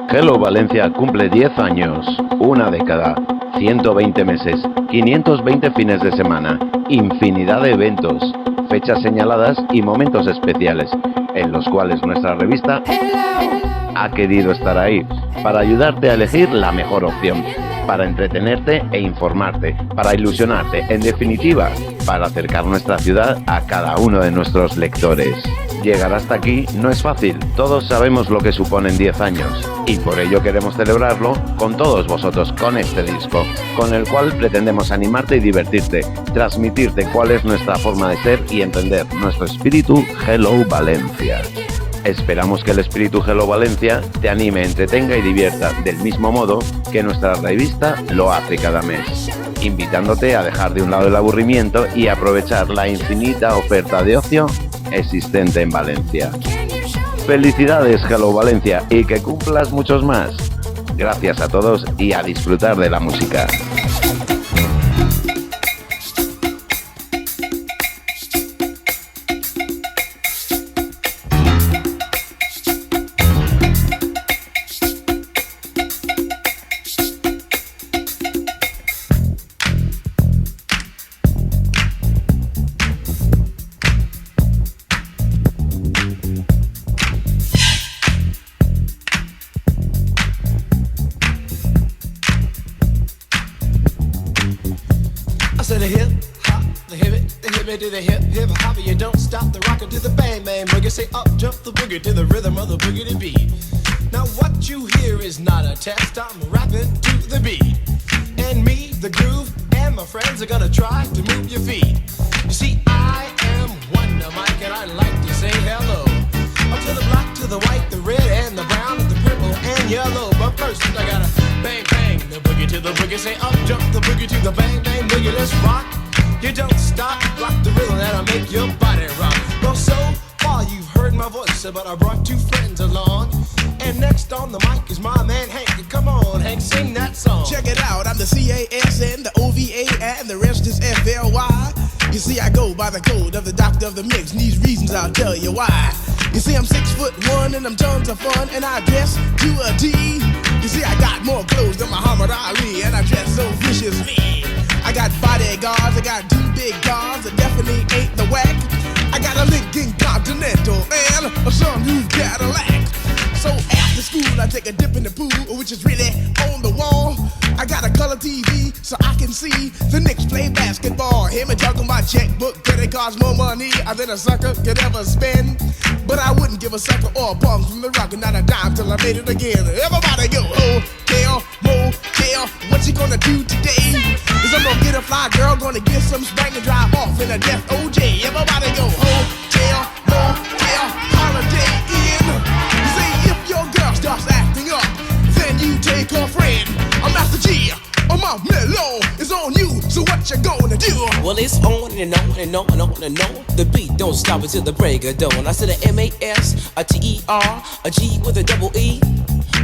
Hello Valencia cumple 10 años, una década, 120 meses, 520 fines de semana, infinidad de eventos, fechas señaladas y momentos especiales, en los cuales nuestra revista ha querido estar ahí, para ayudarte a elegir la mejor opción, para entretenerte e informarte, para ilusionarte, en definitiva, para acercar nuestra ciudad a cada uno de nuestros lectores. Llegar hasta aquí no es fácil, todos sabemos lo que suponen 10 años, y por ello queremos celebrarlo con todos vosotros con este disco, con el cual pretendemos animarte y divertirte, transmitirte cuál es nuestra forma de ser y entender nuestro espíritu Hello Valencia. Esperamos que el espíritu Hello Valencia te anime, entretenga y divierta, del mismo modo que nuestra revista lo hace cada mes, invitándote a dejar de un lado el aburrimiento y aprovechar la infinita oferta de ocio existente en Valencia. Felicidades Hello Valencia y que cumplas muchos más. Gracias a todos y a disfrutar de la música. To the hip, hip, hopper, you don't stop the rocker to the bang, bang, boogie, say up, jump the boogie to the rhythm of the boogie to beat. Now what you hear is not a test, I'm rapping to the beat. And me, the groove, and my friends are gonna try to move your feet. You see, I am Wonder Mike, and I like to say hello. Up to the black, to the white, the red, and the brown, and the purple, and yellow. But first, I gotta bang, bang, the boogie to the boogie, say up, jump the boogie to the bang, bang, boogie, let's rock. You don't stop, rock the rhythm that'll make your body rock. Well, so far you've heard my voice, but I brought two friends along. And next on the mic is my man Hank. Come on, Hank, sing that song. Check it out, I'm the CASN, the OVA, and the rest is FLY. You see, I go by the code of the doctor of the mix, and these reasons I'll tell you why. You see, I'm 6'1" and I'm tons of fun, and I dress to a T. You see, I got more clothes than Muhammad Ali, and I dress so viciously. I got bodyguards, I got two big guns, that definitely ain't the whack. I got a Lincoln Continental and a sunroof Cadillac. So after school I take a dip in the pool, which is really on the wall. I got a color TV so I can see the Knicks play basketball. Hear me talking about checkbook, credit cards, more money than a sucker could ever spend. But I wouldn't give a sucker or a bum from the rock and not a dime till I made it again. Everybody go, hotel, motel, what you gonna do today? Is I'm gonna get a fly girl, gonna get some spank and drive off in a death OJ. Everybody go, hotel, motel, holiday in. You say if your girl starts acting up, then you take her friend. I'm Master G, my mellow is on you, so what you gonna do? Well, it's on and on and on and on and on. The beat don't stop until the break of dawn. I said a M-A-S, a T-E-R, a G with a double E.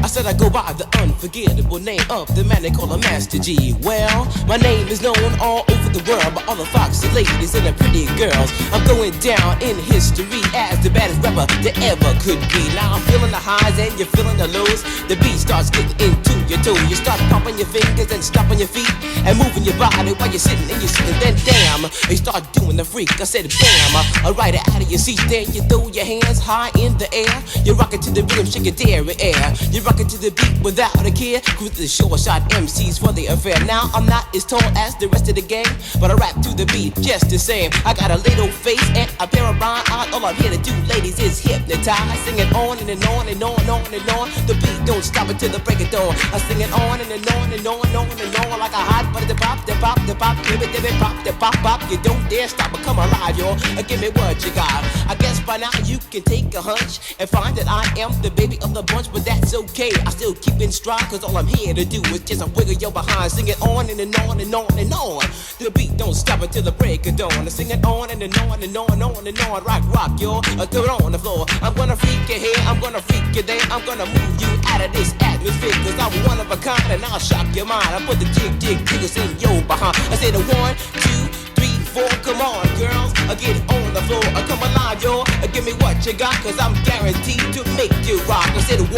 I said I go by the unforgettable name of the man they call a Master G. Well, my name is known all over the world by all the foxy ladies and the pretty girls. I'm going down in history as the baddest rapper there ever could be. Now I'm feeling the highs and you're feeling the lows. The beat starts getting into your toe. You start pumping your fingers and stomping your feet and moving your body while you're sitting and you're sitting. Then damn, you start doing the freak. I said bam, right out of your seat. Then you throw your hands high in the air. You rock it to the rhythm, shake your dairy air. You rock it to the beat without a care. Cruise the short shot MCs for the affair. Now I'm not as tall as the rest of the gang, but I rap to the beat just the same. I got a little face and a pair of rhyme eyes. All I'm here to do, ladies, is hypnotize. Sing it on and on and on and on and on. The beat don't stop until the break of dawn. I sing it on and on and on and on and on like a hot butter. The pop, the pop, the pop, give it, pop, the pop, pop. You don't dare stop or come alive, y'all. Give me what you got. I guess by now you can take a hunch and find that I am the baby of the bunch, but that's okay. I still keep in stride, cause all I'm here to do is just a wiggle your behind. Sing it on and on and on and on. The beat don't stop until the break of dawn. I sing it on and on and on and on and on. Rock, y'all. Throw it on the floor. I'm gonna freak you here, I'm gonna freak you there. I'm gonna move you out of this atmosphere, cause I'm one of a kind and I'll shock your mind. I put the jig jiggles in your behind. I say the 1, 2, 3, 4. Come on, girls, get on the floor. Come alive, yo. Give me what you got, cause I'm guaranteed to make you rock. I said 1,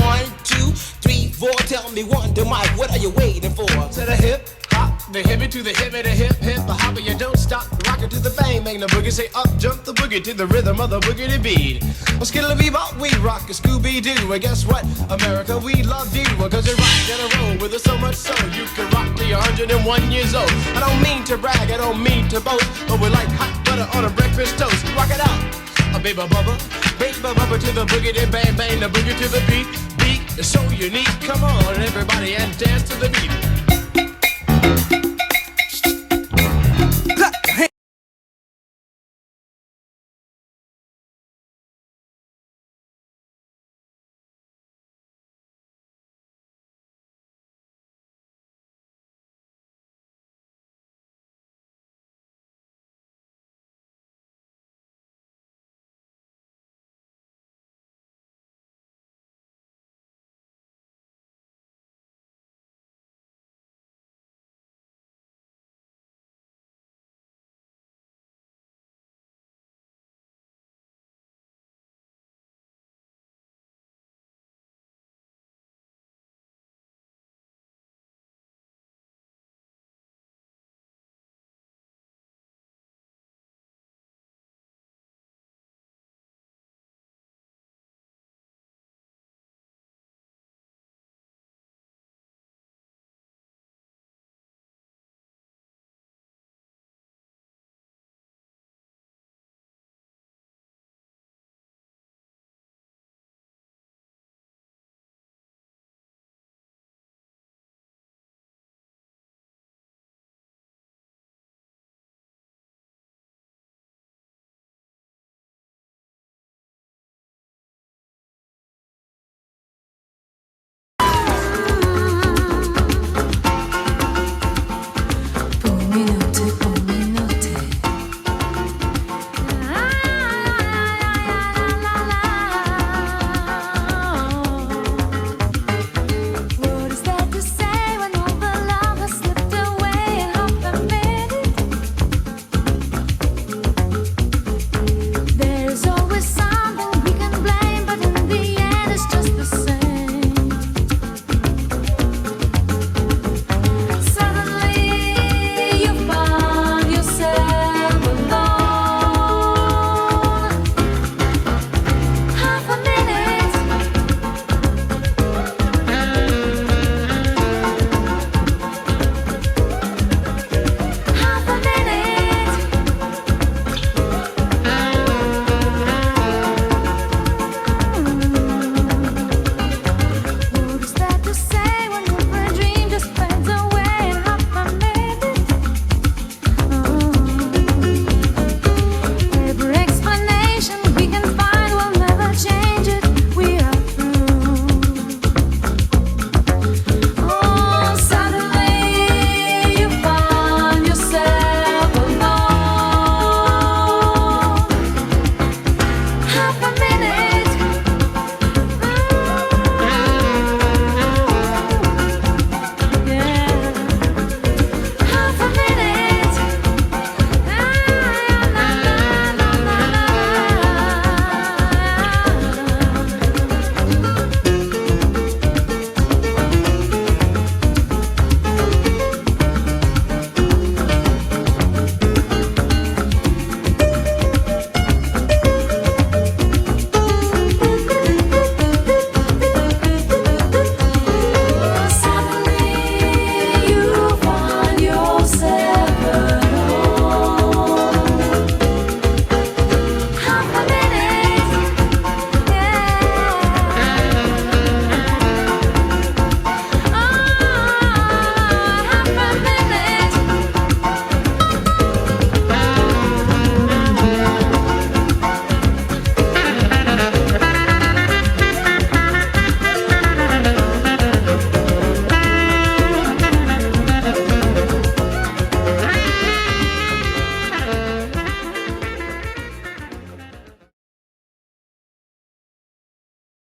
2, 3, 4. Tell me one to Mike, what are you waiting for? To the hip hop, the hippie to the hippie, the hip hip, the hopper, you don't stop. Rock it to the bang bang, the boogie. Say up, jump the boogie to the rhythm of the boogie beat. Well, skittle bebop, we rock a Scooby Doo. And guess what, America, we love you. Cause you rock and a roll with us so much so you can rock till you're 101 years old. I don't mean to brag, I don't mean to boast, but we're like hot butter on a breakfast toast. Rock it out, a baby bubba to the boogie, then bang bang, the boogie to the beat. Beat is so unique, come on everybody and dance to the beat.